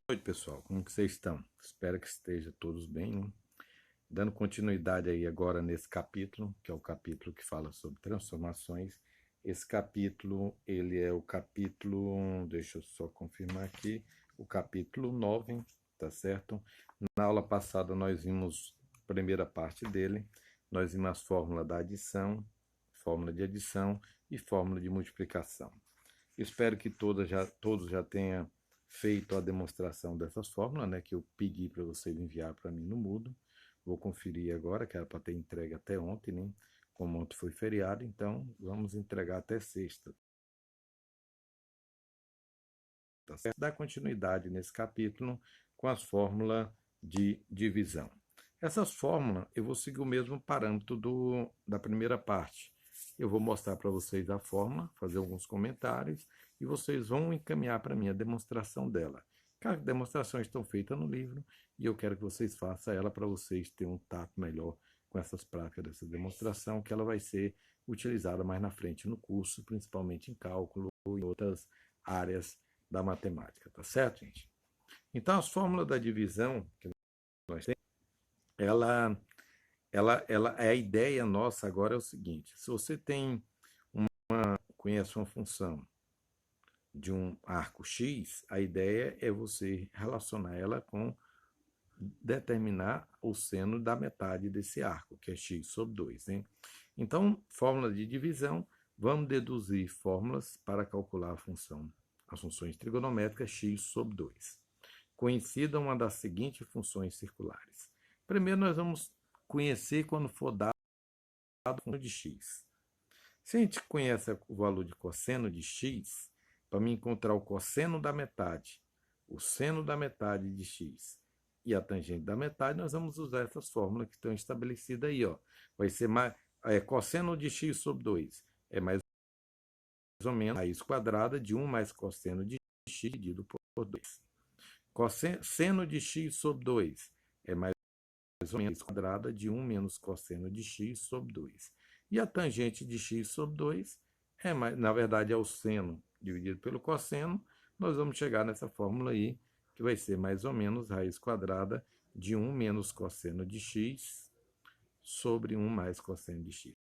noite, pessoal. Como que vocês estão? Espero que estejam todos bem, né? Dando continuidade aí agora nesse capítulo, que é o capítulo que fala sobre transformações. Esse capítulo, ele é o capítulo, deixa eu só confirmar aqui, o capítulo 9, tá certo? Na aula passada nós vimos a primeira parte dele, nós vimos as fórmulas da adição, fórmula de adição e fórmula de multiplicação. Espero que todos já tenham feito a demonstração dessas fórmulas, né, que eu pedi para vocês enviar para mim no Moodle. Vou conferir agora, que era para ter entregue até ontem, né? Como ontem foi feriado, então vamos entregar até sexta. Tá certo? Dar continuidade nesse capítulo com as fórmulas de divisão. Essas fórmulas, eu vou seguir o mesmo parâmetro da primeira parte. Eu vou mostrar para vocês a fórmula, fazer alguns comentários, e vocês vão encaminhar para mim a demonstração dela. As demonstrações estão feitas no livro, e eu quero que vocês façam ela para vocês terem um tato melhor com essas práticas dessa demonstração, que ela vai ser utilizada mais na frente no curso, principalmente em cálculo e outras áreas da matemática, tá certo, gente? Então, as fórmulas da divisão que nós temos, a ideia nossa agora é o seguinte: se você conhece uma função de um arco x, a ideia é você relacionar ela com determinar o seno da metade desse arco, que é x sobre 2. Hein? Então, fórmula de divisão, vamos deduzir fórmulas para calcular as funções trigonométricas x sobre 2. Conhecida uma das seguintes funções circulares. Primeiro, nós vamos conhecer quando for dado a função de x. Se a gente conhece o valor de cosseno de x, para me encontrar o cosseno da metade, o seno da metade de x e a tangente da metade, nós vamos usar essas fórmulas que estão estabelecidas aí. Ó. Vai ser cosseno de x sobre 2 é mais ou menos a raiz quadrada de 1 mais cosseno de x dividido por 2. Seno de x sobre 2 é mais ou menos a raiz quadrada de 1 menos cosseno de x sobre 2. E a tangente de x sobre 2 na verdade, é o seno dividido pelo cosseno. Nós vamos chegar nessa fórmula aí, que vai ser mais ou menos raiz quadrada de 1 menos cosseno de x sobre 1 mais cosseno de x.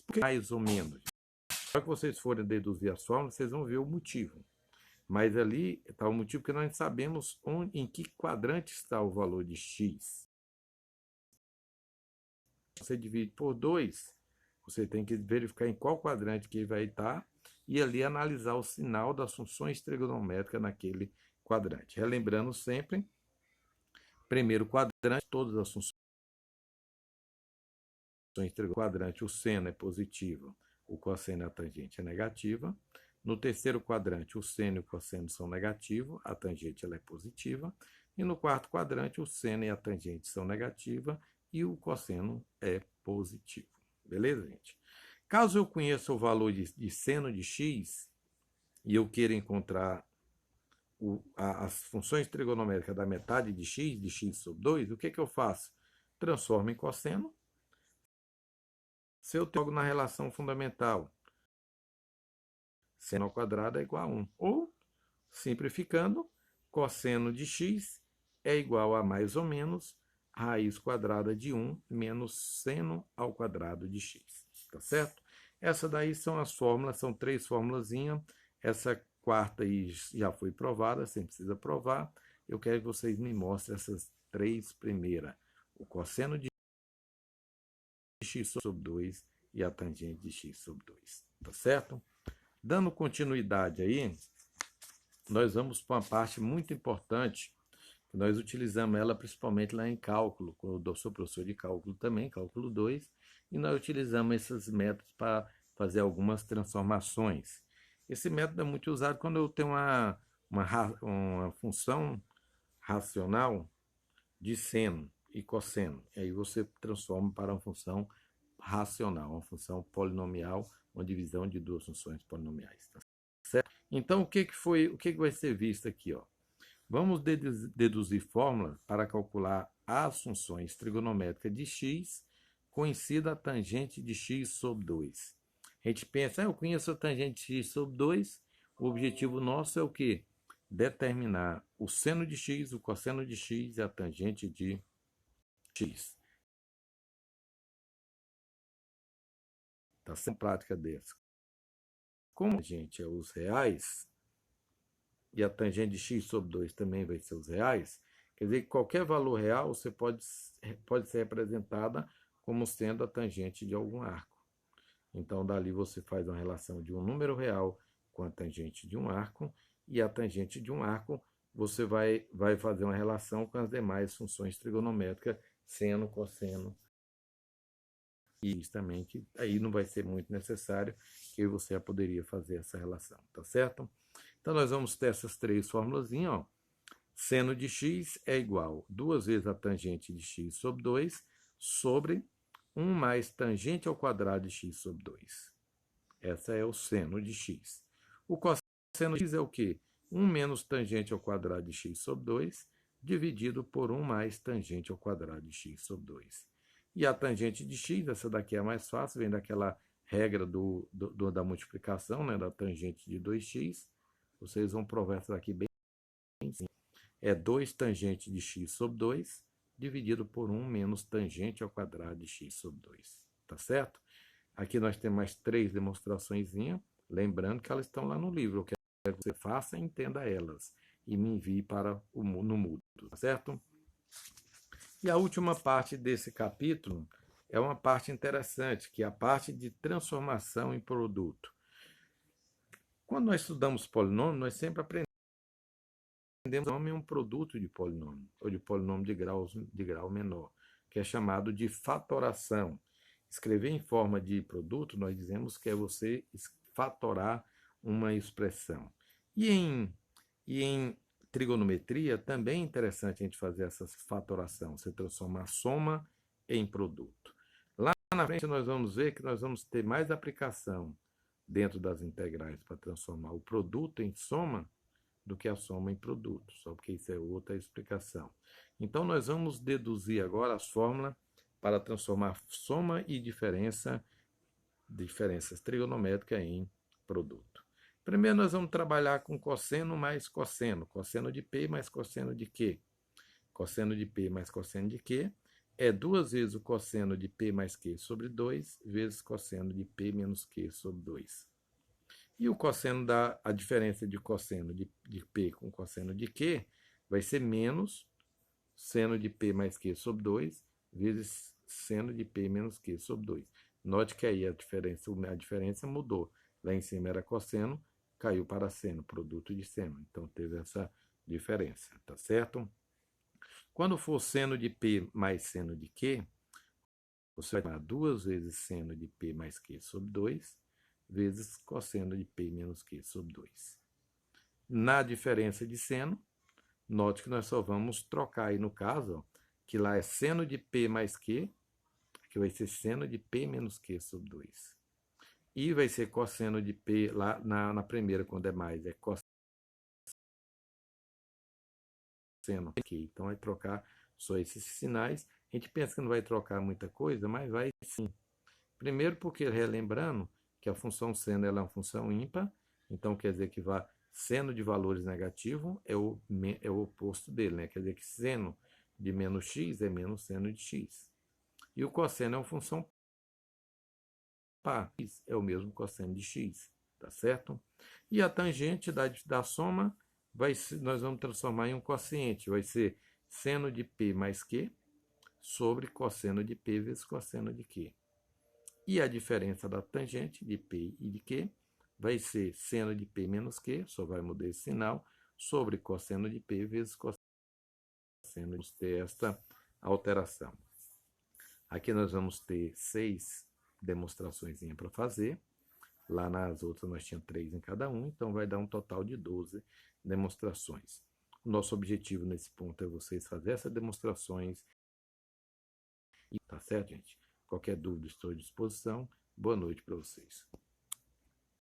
Por que mais ou menos? Só que vocês forem deduzir as fórmulas, vocês vão ver o motivo. Mas ali está o motivo que nós sabemos em que quadrante está o valor de x. Você divide por 2, você tem que verificar em qual quadrante que vai estar e ali analisar o sinal das funções trigonométricas naquele quadrante. Relembrando sempre, primeiro quadrante, todas as funções trigonométricas. Quadrante, o seno é positivo, o cosseno e a tangente é negativa. No terceiro quadrante, o seno e o cosseno são negativos, a tangente ela é positiva. E no quarto quadrante, o seno e a tangente são negativas e o cosseno é positivo. Beleza, gente? Caso eu conheça o valor de seno de x e eu queira encontrar as funções trigonométricas da metade de x sobre 2, o que eu faço? Transformo em cosseno. Se eu jogo na relação fundamental, seno ao quadrado é igual a 1. Ou, simplificando, cosseno de x é igual a mais ou menos raiz quadrada de 1 menos seno ao quadrado de x. Tá certo? Essas daí são as fórmulas, são 3 formulazinhas. Essa quarta aí já foi provada, você precisa provar. Eu quero que vocês me mostrem essas 3 primeiras. O cosseno de x sobre 2 e a tangente de x sobre 2. Tá certo? Dando continuidade aí, nós vamos para uma parte muito importante. Nós utilizamos ela principalmente lá em cálculo, quando eu sou professor de cálculo também, cálculo 2, e nós utilizamos esses métodos para fazer algumas transformações. Esse método é muito usado quando eu tenho uma função racional de seno e cosseno. E aí você transforma para uma função racional, uma função polinomial, uma divisão de duas funções polinomiais. Tá certo? Então, o que vai ser visto aqui? Ó? Vamos deduzir fórmulas para calcular as funções trigonométricas de x, conhecida a tangente de x sobre 2. A gente pensa, eu conheço a tangente de x sobre 2, o objetivo nosso é o quê? determinar o seno de x, o cosseno de x e a tangente de x. Está sendo prática dessa. Como a gente é os reais, e a tangente de x sobre 2 também vai ser os reais, quer dizer que qualquer valor real você pode ser representada como sendo a tangente de algum arco. Então, dali você faz uma relação de um número real com a tangente de um arco, e a tangente de um arco você vai fazer uma relação com as demais funções trigonométricas, seno, cosseno, e isso também, que aí não vai ser muito necessário, que você já poderia fazer essa relação, tá certo? Então, nós vamos ter essas três formulazinhas, ó. Seno de x é igual a 2 vezes a tangente de x sobre 2 sobre 1 mais tangente ao quadrado de x sobre 2. Essa é o seno de x. O cosseno de x é o quê? 1 menos tangente ao quadrado de x sobre 2 dividido por 1 mais tangente ao quadrado de x sobre 2. E a tangente de x, essa daqui é a mais fácil, vem daquela regra da multiplicação, né, da tangente de 2x. Vocês vão provar essa daqui bem simples. É 2 tangente de x sobre 2 dividido por 1 menos tangente ao quadrado de x sobre 2. Tá certo? Aqui nós temos mais 3 demonstrações, lembrando que elas estão lá no livro. Eu quero que você faça e entenda elas e me envie para no Moodle, tá certo? E a última parte desse capítulo é uma parte interessante, que é a parte de transformação em produto. Quando nós estudamos polinômio, nós sempre aprendemos que polinômio é um produto de polinômio, ou de polinômio de grau menor, que é chamado de fatoração. Escrever em forma de produto, nós dizemos que é você fatorar uma expressão. E em trigonometria, também é interessante a gente fazer essa fatoração, você transformar a soma em produto. Lá na frente nós vamos ver que nós vamos ter mais aplicação dentro das integrais para transformar o produto em soma do que a soma em produto, só porque isso é outra explicação. Então nós vamos deduzir agora as fórmulas para transformar soma e diferenças trigonométricas em produto. Primeiro nós vamos trabalhar com cosseno mais cosseno. Cosseno de P mais cosseno de Q. Cosseno de P mais cosseno de Q é 2 vezes o cosseno de P mais Q sobre 2 vezes cosseno de P menos Q sobre 2. E o cosseno a diferença de cosseno de P com cosseno de Q vai ser menos seno de P mais Q sobre 2 vezes seno de P menos Q sobre 2. Note que aí a diferença mudou. Lá em cima era cosseno, caiu para seno, produto de seno. Então teve essa diferença, tá certo? Quando for seno de P mais seno de Q, você vai tomar 2 vezes seno de P mais Q sobre 2 vezes cosseno de P menos Q sobre 2. Na diferença de seno, note que nós só vamos trocar aí no caso, ó, que lá é seno de P mais Q, que vai ser seno de P menos Q sobre 2. E vai ser cosseno de P, lá na primeira, quando é mais, é cosseno de Q. Então, vai trocar só esses sinais. A gente pensa que não vai trocar muita coisa, mas vai sim. Primeiro porque, relembrando, que a função seno ela é uma função ímpar, então quer dizer que seno de valores negativos é o oposto dele, né? Quer dizer que seno de menos x é menos seno de x. E o cosseno é uma função par, é o mesmo cosseno de x, tá certo? E a tangente da soma, nós vamos transformar em um quociente, vai ser seno de P mais Q sobre cosseno de P vezes cosseno de Q. E a diferença da tangente de P e de Q vai ser seno de P menos Q, só vai mudar esse sinal, sobre cosseno de P vezes cosseno de ter esta alteração. Aqui nós vamos ter 6 demonstrações para fazer. Lá nas outras nós tínhamos 3 em cada um, então vai dar um total de 12 demonstrações. O nosso objetivo nesse ponto é vocês fazerem essas demonstrações. Tá certo, gente? Qualquer dúvida, estou à disposição. Boa noite para vocês.